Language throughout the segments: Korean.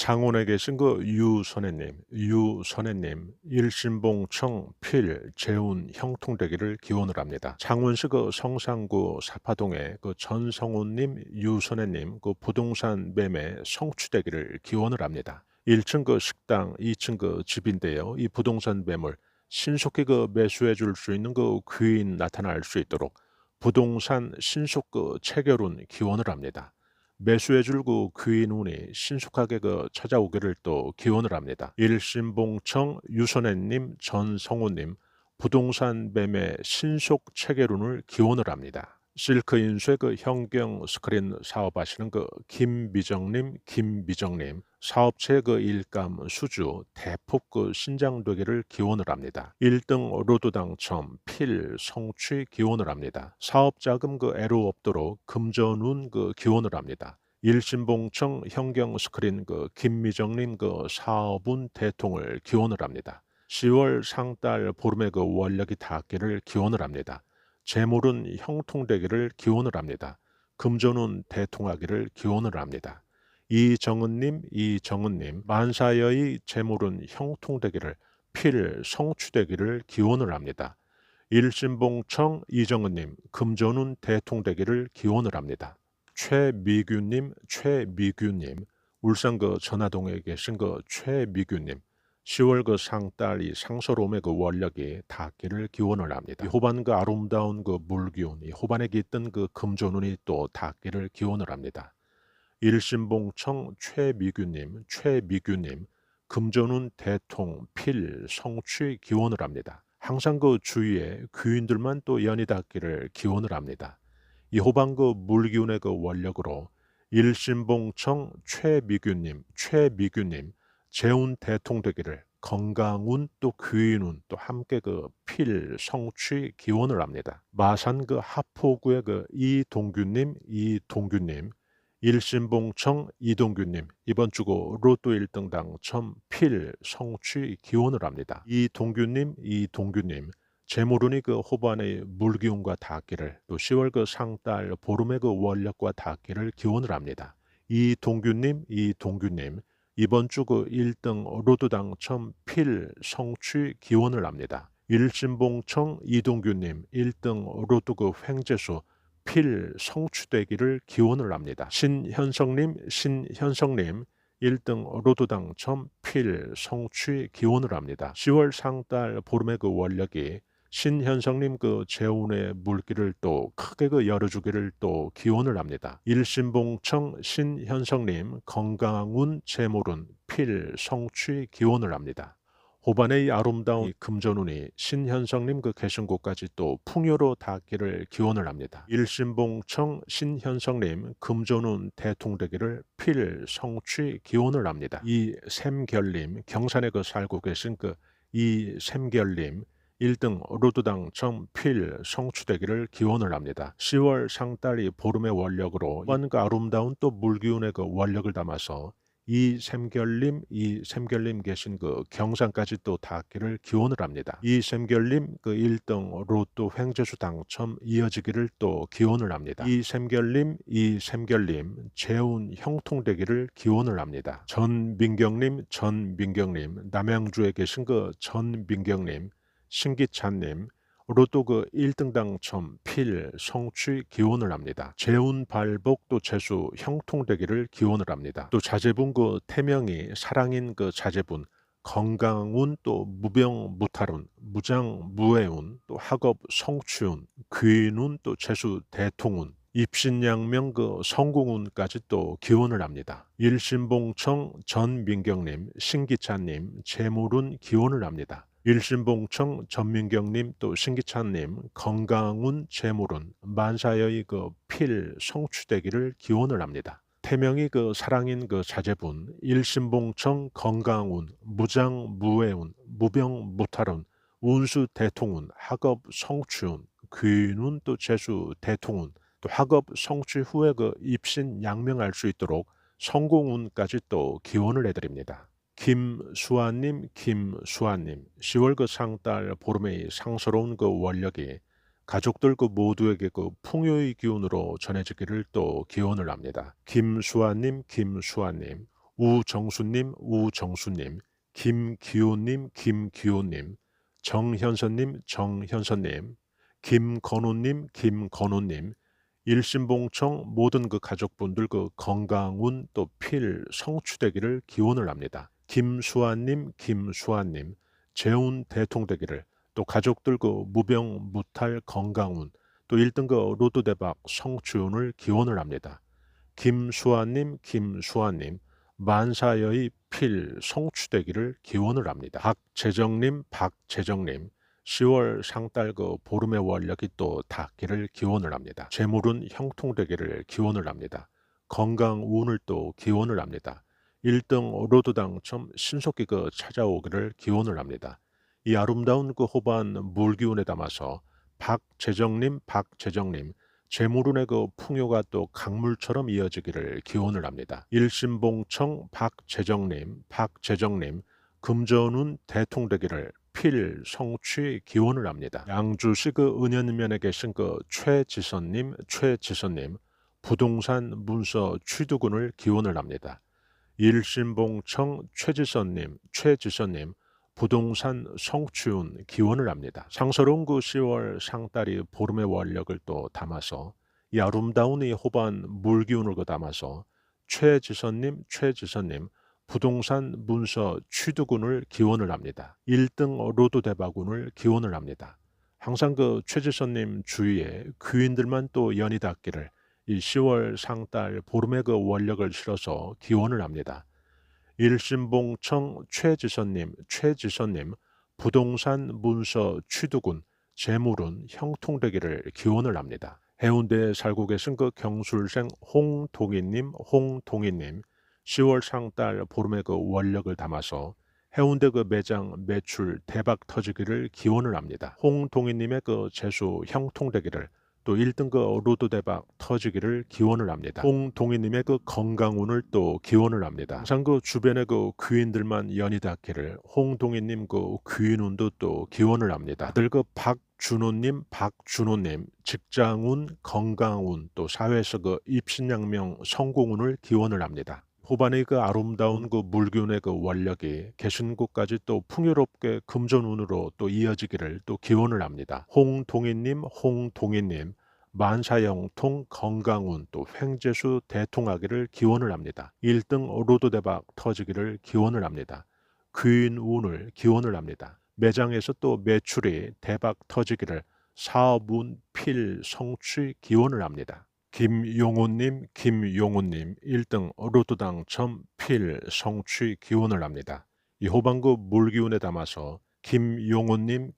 창원에 계신 유선혜님, 일신봉청 필, 재운, 형통되기를 기원을 합니다. 창원시 성산구 사파동에 전성훈님, 유선혜님 부동산 매매 성취되기를 기원을 합니다. 1층 식당, 2층 집인데요. 이 부동산 매물 신속히 매수해 줄 수 있는 귀인 나타날 수 있도록 부동산 신속 체결운 기원을 합니다. 매수해줄 귀인운이 신속하게 찾아오기를 또 기원을 합니다. 일신봉청 유선혜님, 전성우님 부동산 매매 신속 체결운을 기원을 합니다. 실크인쇄 현경 스크린 사업하시는 김미정님 사업체 일감 수주 대폭 신장되기를 기원을 합니다. 1등 로또 당첨 필 성취 기원을 합니다. 사업자금 애로 없도록 금전운 기원을 합니다. 일신봉청 현경 스크린 김미정님 사업운 대통을 기원을 합니다. 10월 상달 보름의 원력이 닿기를 기원을 합니다. 재물은 형통되기를 기원을 합니다. 금전운 대통하기를 기원을 합니다. 이정은님 만사여의 재물은 형통되기를 필 성취되기를 기원을 합니다. 일신봉청 이정은님 금전운 대통되기를 기원을 합니다. 최미규님 울산 전화동에 계신 최미규님 10월 상달 이 상서롬의 원력이 닿기를 기원을 합니다. 이 호반 아름다운 물기운, 이 호반에 깃든 금전운이 또 닿기를 기원을 합니다. 일신봉청 최미규님 금전운 대통 필 성취 기원을 합니다. 항상 주위에 귀인들만 또 연이 닿기를 기원을 합니다. 이 호반 물기운의 원력으로 일신봉청 최미규님 재운 대통되기를 건강운 또 귀인운 또 함께 필 성취 기원을 합니다. 마산 하포구의 이동규님 일신봉청 이동규님 이번 주고 로또 1등 당첨 필 성취 기원을 합니다. 이동규님 재물운이 호반의 물기운과 닿기를 또 10월 상달 보름의 원력과 닿기를 기원을 합니다. 이동규님 이번 주 1등 로또 당첨 필 성취 기원을 합니다. 일신봉청 이동규님 1등 로또 횡재수 필 성취되기를 기원을 합니다. 신현성님 1등 로또 당첨 필 성취 기원을 합니다. 10월 상달 보름의 원력이 신현성님 재운의 물길을 또 크게 열어주기를 또 기원을 합니다. 일신봉청 신현성님 건강운 재물운 필 성취 기원을 합니다. 호반의 아름다운 금전운이 신현성님 계신 곳까지 또 풍요로 닿기를 기원을 합니다. 일신봉청 신현성님 금전운 대통되기를 필 성취 기원을 합니다. 이샘결님 경산에 살고 계신 이샘결님 1등 로또 당첨 필 성취되기를 기원을 합니다. 10월 상달이 보름의 원력으로 호반 아름다운 또 물기운의 원력을 담아서 이샘결님 계신 경산까지 또 닿기를 기원을 합니다. 이샘결님 1등 로또 횡재수 당첨 이어지기를 또 기원을 합니다. 이샘결님 재운 형통되기를 기원을 합니다. 전민경님 남양주에 계신 전민경님 신기찬님 로또 1등 당첨 필 성취 기원을 합니다. 재운 발복 또 재수 형통되기를 기원을 합니다. 또 자제분 태명이 사랑인 자제분 건강운 또 무병 무탈운 무장 무해운 또 학업 성취운 귀인운 또 재수 대통운 입신양명 성공운까지 또 기원을 합니다. 일신봉청 전민경님 신기찬님 재물운 기원을 합니다. 일신봉청 전민경님 또 신기찬님 건강운 재물운 만사여의 필 성취되기를 기원을 합니다. 태명이 사랑인 자제분 일신봉청 건강운 무장 무해운 무병 무탈운 운수 대통운 학업 성취운 귀인운 또 재수 대통운 또 학업 성취 후에 입신 양명할 수 있도록 성공운까지 또 기원을 해드립니다. 김수아님 10월 상달 보름의 상스러운 원력이 가족들 모두에게 풍요의 기운으로 전해지기를 또 기원을 합니다. 김수아님 우정수님, 김기호님, 정현선님, 김건우님, 일심봉청 모든 그 가족분들 그 건강운 또 필 성취되기를 기원을 합니다. 김수아님, 재운 대통되기를, 또 가족들 그 무병무탈 건강운, 또 1등 그 로또 대박 성취운을 기원을 합니다. 김수아님, 만사여의 필 성취되기를 기원을 합니다. 박재정님, 10월 상달 그 보름의 원력이 또 닿기를 기원을 합니다. 재물은 형통되기를 기원을 합니다. 건강 운을 또 기원을 합니다. 1등 로또 당첨 신속히 그 찾아오기를 기원을 합니다. 이 아름다운 그 호반 물기운에 담아서 박재정님, 재물운의 그 풍요가 또 강물처럼 이어지기를 기원을 합니다. 일심봉청 박재정님, 금전운 대통되기를 필 성취 기원을 합니다. 양주시 그 은현면에 계신 그 최지선님, 부동산 문서 취득운을 기원을 합니다. 일심봉청 최지선님, 부동산 성취운 기원을 합니다. 상서로운 그 10월 상달이 보름의 원력을 또 담아서 이 아름다운 이 호반 물기운을 그 담아서 최지선님, 부동산 문서 취득운을 기원을 합니다. 1등 로또 대박운을 기원을 합니다. 항상 그 최지선님 주위에 귀인들만 또 연이 닿기를 이 10월 상달 보름의 그 원력을 실어서 기원을 합니다. 일심봉청 최지선님, 부동산 문서 취득운, 재물운 형통되기를 기원을 합니다. 해운대에 살고 계신 그 경술생 홍동희님, 10월 상달 보름의 그 원력을 담아서 해운대 그 매장 매출 대박 터지기를 기원을 합니다. 홍동희님의 그 재수 형통되기를, 또 1등 그 로또 대박 터지기를 기원을 합니다. 홍동희님의 그 건강운을 또 기원을 합니다. 항상 그 주변의 그 귀인들만 연이 닿기를 홍동희님 그 귀인운도 또 기원을 합니다. 아들 그 박준호님, 직장운, 건강운, 또 사회에서 그 입신양명 성공운을 기원을 합니다. 호반의 그 아름다운 그 물기운의 그 원력이 계신 곳까지 또 풍요롭게 금전운으로 또 이어지기를 또 기원을 합니다. 홍동희님, 만사형통 건강운 또 횡재수 대통하기를 기원을 합니다. 1등 로또 대박 터지기를 기원을 합니다. 귀인운을 기원을 합니다. 매장에서 또 매출이 대박 터지기를, 사업운 필 성취 기원을 합니다. 김용우님, 1등 로또 당첨 필 성취 기원을 합니다. 이 호반구 물기운에 담아서 김용우님,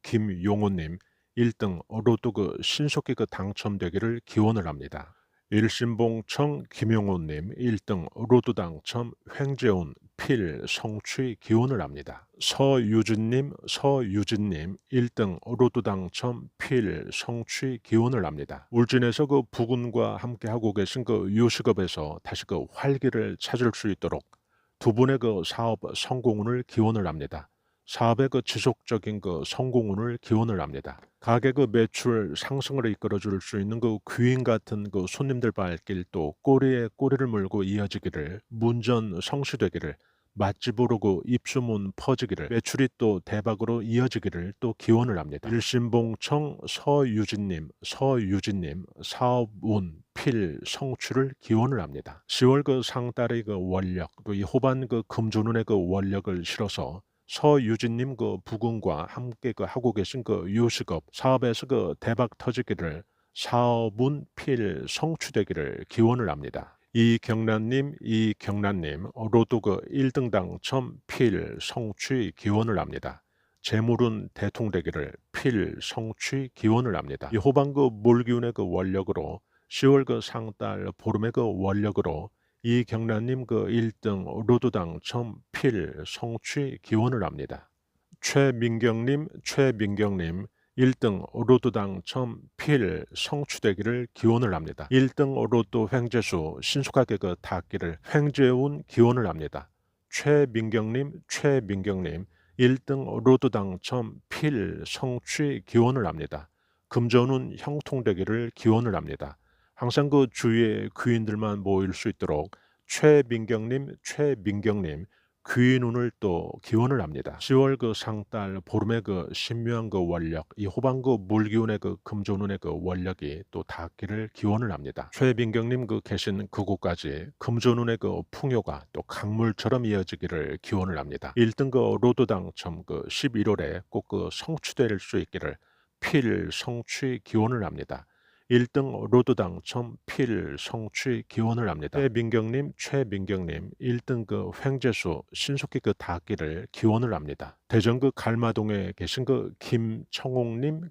1등 로또 그 신속히 그 당첨되기를 기원을 합니다. 일심봉청 김용우님, 1등 로또 당첨 횡재운 필 성취 기원을 합니다. 서유진님, 1등 로또 당첨 필 성취 기원을 합니다. 울진에서 그 부군과 함께 하고 계신 그 요식업에서 다시 그 활기를 찾을 수 있도록 두 분의 그 사업 성공운을 기원을 합니다. 사업의 그 지속적인 그 성공운을 기원을 합니다. 가게 그 매출 상승을 이끌어줄 수 있는 그 귀인 같은 그 손님들 발길, 또 꼬리에 꼬리를 물고 이어지기를, 문전 성시되기를, 맛집으로 그 입소문 퍼지기를, 매출이 또 대박으로 이어지기를 또 기원을 합니다. 일심봉청 서유진님, 사업운 필 성취를 기원을 합니다. 10월 그 상달의 그 원력, 또 이 호반 그 금전운의 그 원력을 실어서 서유진님 그 부군과 함께 그 하고 계신 그 요식업 사업에서 그 대박 터지기를, 사업운 필 성취되기를 기원을 합니다. 이경란님, 로또 그 1등 당첨 필 성취 기원을 합니다. 재물운 대통되기를 필 성취 기원을 합니다. 이 호반 그 물기운의 그 원력으로 10월 그 상달 보름의 그 원력으로 이경란님 그 1등 로또 당첨 필 성취 기원을 합니다. 최민경님, 1등 로또 당첨 필 성취되기를 기원을 합니다. 1등 로또 횡재수 신속하게 그 닿기를 횡재운 기원을 합니다. 최민경님, 1등 로또 당첨 필 성취 기원을 합니다. 금전운 형통되기를 기원을 합니다. 항상 그 주위에 귀인들만 모일 수 있도록 최민경님, 최민경님 귀인 운을 또 기원을 합니다. 10월 그 상달 보름의 그 신묘한 그 원력, 이 호방 그 물기운의 그 금전운의 그 원력이 또 닿기를 기원을 합니다. 최민경님 그 계신 그곳까지 금전운의 그 풍요가 또 강물처럼 이어지기를 기원을 합니다. 1등 그 로또 당첨 그 11월에 꼭 그 성취될 수 있기를 필성취 기원을 합니다. 1등 로또 당첨 필성취 기원을 합니다. 최민경님 1등 그 횡재수 신속히 그 닿기를 기원을 합니다. 대전 그 갈마동에 계신 그 김청옥님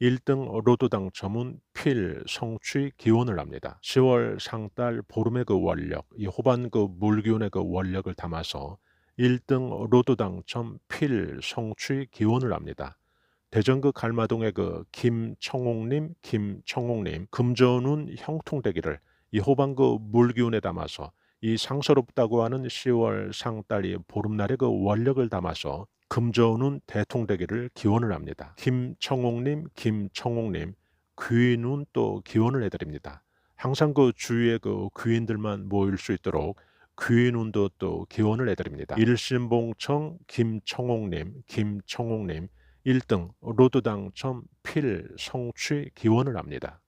1등 로또 당첨은 필성취 기원을 합니다. 10월 상달 보름의 그 원력, 이 호반 그 물기운의 그 원력을 담아서 1등 로또 당첨 필성취 기원을 합니다. 대전 그 갈마동의 그 김청옥님 금전운 형통되기를 이 호방 그 물기운에 담아서 이 상서롭다고 하는 10월 상달이 보름날의 그 원력을 담아서 금전운 대통되기를 기원을 합니다. 김청옥님 귀인운 또 기원을 해드립니다. 항상 그 주위에 그 귀인들만 모일 수 있도록 귀인운도 또 기원을 해드립니다. 일신봉청 김청옥님 1등 로또 당첨 필성취 기원을 합니다.